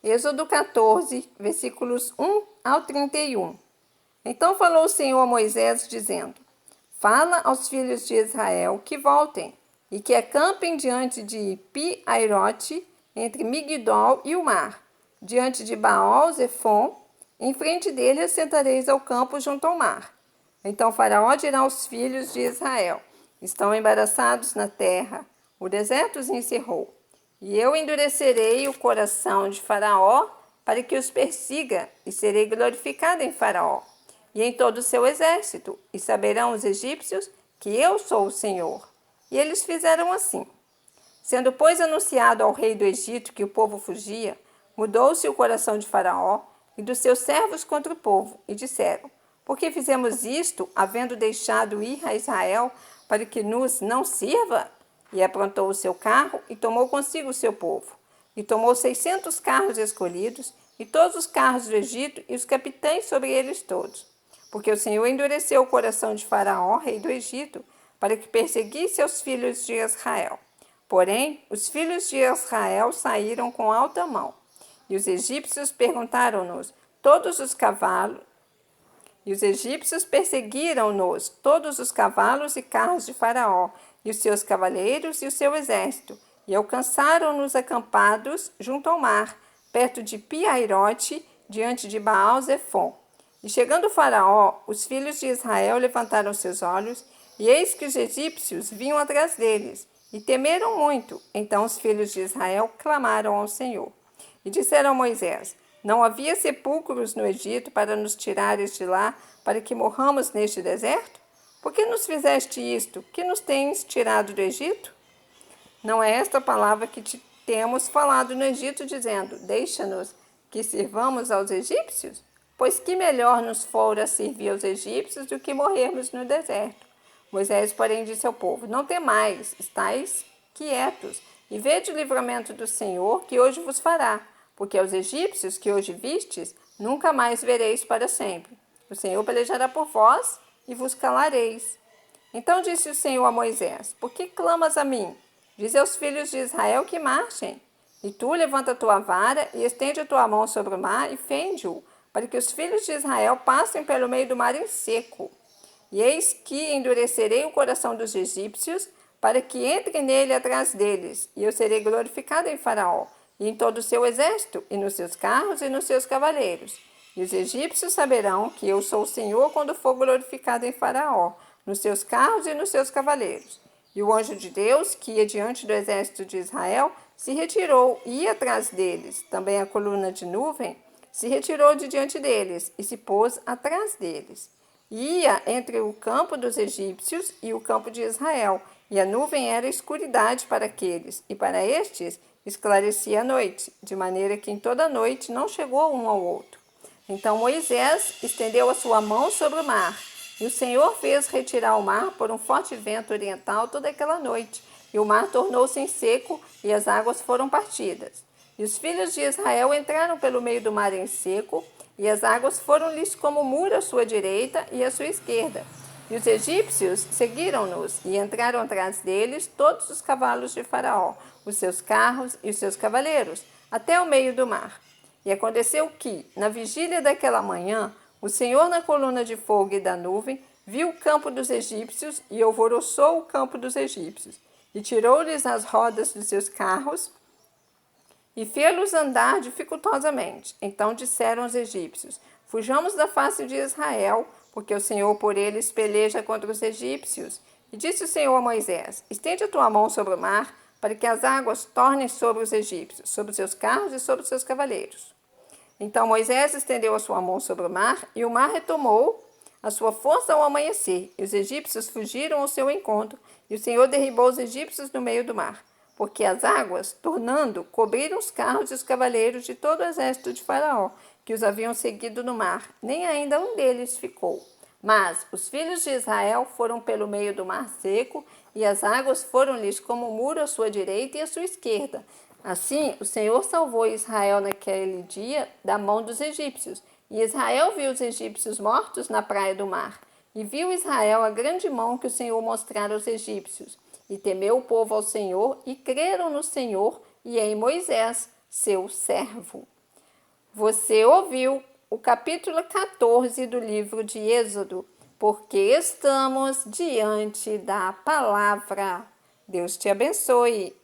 Êxodo 14, versículos 1 ao 31. Então falou o Senhor a Moisés, dizendo: Fala aos filhos de Israel que voltem e que acampem diante de Pi-Airote, entre Migdol e o mar, diante de Baal-Zefon. Em frente dele assentareis ao campo junto ao mar. Então Faraó dirá aos filhos de Israel: Estão embaraçados na terra, o deserto os encerrou. E eu endurecerei o coração de Faraó para que os persiga, e serei glorificado em Faraó e em todo o seu exército, e saberão os egípcios que eu sou o Senhor. E eles fizeram assim. Sendo, pois, anunciado ao rei do Egito que o povo fugia, mudou-se o coração de Faraó e dos seus servos contra o povo, e disseram: Por que fizemos isto, havendo deixado ir a Israel, para que nos não sirva? E aprontou o seu carro, e tomou consigo o seu povo. E tomou 600 carros escolhidos, e todos os carros do Egito, e os capitães sobre eles todos. Porque o Senhor endureceu o coração de Faraó, rei do Egito, para que perseguisse os filhos de Israel. Porém, os filhos de Israel saíram com alta mão. E os egípcios perguntaram-nos todos os cavalos, e os egípcios perseguiram-nos todos os cavalos e carros de Faraó, e os seus cavaleiros e o seu exército, e alcançaram-nos acampados junto ao mar, perto de Pi-Airote, diante de Baal-Zefon. E chegando Faraó, os filhos de Israel levantaram seus olhos, e eis que os egípcios vinham atrás deles, e temeram muito. Então os filhos de Israel clamaram ao Senhor. E disseram a Moisés: Não havia sepulcros no Egito para nos tirares de lá, para que morramos neste deserto? Por que nos fizeste isto? Que nos tens tirado do Egito? Não é esta palavra que te temos falado no Egito, dizendo: Deixa-nos que sirvamos aos egípcios? Pois que melhor nos fora servir aos egípcios do que morrermos no deserto. Moisés, porém, disse ao povo: Não temais, estais quietos, e vede o livramento do Senhor, que hoje vos fará, porque aos egípcios que hoje vistes, nunca mais vereis para sempre. O Senhor pelejará por vós, e vos calareis. Então disse o Senhor a Moisés: Por que clamas a mim? Diz aos filhos de Israel que marchem. E tu levanta a tua vara, e estende a tua mão sobre o mar, e fende-o, para que os filhos de Israel passem pelo meio do mar em seco. E eis que endurecerei o coração dos egípcios, para que entrem nele atrás deles, e eu serei glorificado em Faraó, e em todo o seu exército, e nos seus carros, e nos seus cavaleiros. E os egípcios saberão que eu sou o Senhor quando for glorificado em Faraó, nos seus carros e nos seus cavaleiros. E o anjo de Deus, que ia diante do exército de Israel, se retirou e ia atrás deles. Também a coluna de nuvem se retirou de diante deles e se pôs atrás deles. Ia entre o campo dos egípcios e o campo de Israel, e a nuvem era escuridade para aqueles, e para estes esclarecia a noite, de maneira que em toda a noite não chegou um ao outro. Então Moisés estendeu a sua mão sobre o mar, e o Senhor fez retirar o mar por um forte vento oriental toda aquela noite, e o mar tornou-se em seco, e as águas foram partidas. E os filhos de Israel entraram pelo meio do mar em seco, e as águas foram-lhes como muro à sua direita e à sua esquerda. E os egípcios seguiram-nos, e entraram atrás deles todos os cavalos de Faraó, os seus carros e os seus cavaleiros, até o meio do mar. E aconteceu que, na vigília daquela manhã, o Senhor, na coluna de fogo e da nuvem, viu o campo dos egípcios e alvoroçou o campo dos egípcios, e tirou-lhes as rodas dos seus carros, e fê-los andar dificultosamente. Então disseram os egípcios: Fujamos da face de Israel, porque o Senhor por eles peleja contra os egípcios. E disse o Senhor a Moisés: Estende a tua mão sobre o mar, para que as águas tornem sobre os egípcios, sobre os seus carros e sobre os seus cavaleiros. Então Moisés estendeu a sua mão sobre o mar, e o mar retomou a sua força ao amanhecer, e os egípcios fugiram ao seu encontro, e o Senhor derribou os egípcios no meio do mar, porque as águas, tornando, cobriram os carros e os cavaleiros de todo o exército de Faraó, que os haviam seguido no mar, nem ainda um deles ficou. Mas os filhos de Israel foram pelo meio do mar seco, e as águas foram-lhes como muro à sua direita e à sua esquerda. Assim, o Senhor salvou Israel naquele dia da mão dos egípcios. E Israel viu os egípcios mortos na praia do mar. E viu Israel a grande mão que o Senhor mostrara aos egípcios. E temeu o povo ao Senhor, e creram no Senhor e em Moisés, seu servo. Você ouviu o capítulo 14 do livro de Êxodo, porque estamos diante da palavra. Deus te abençoe.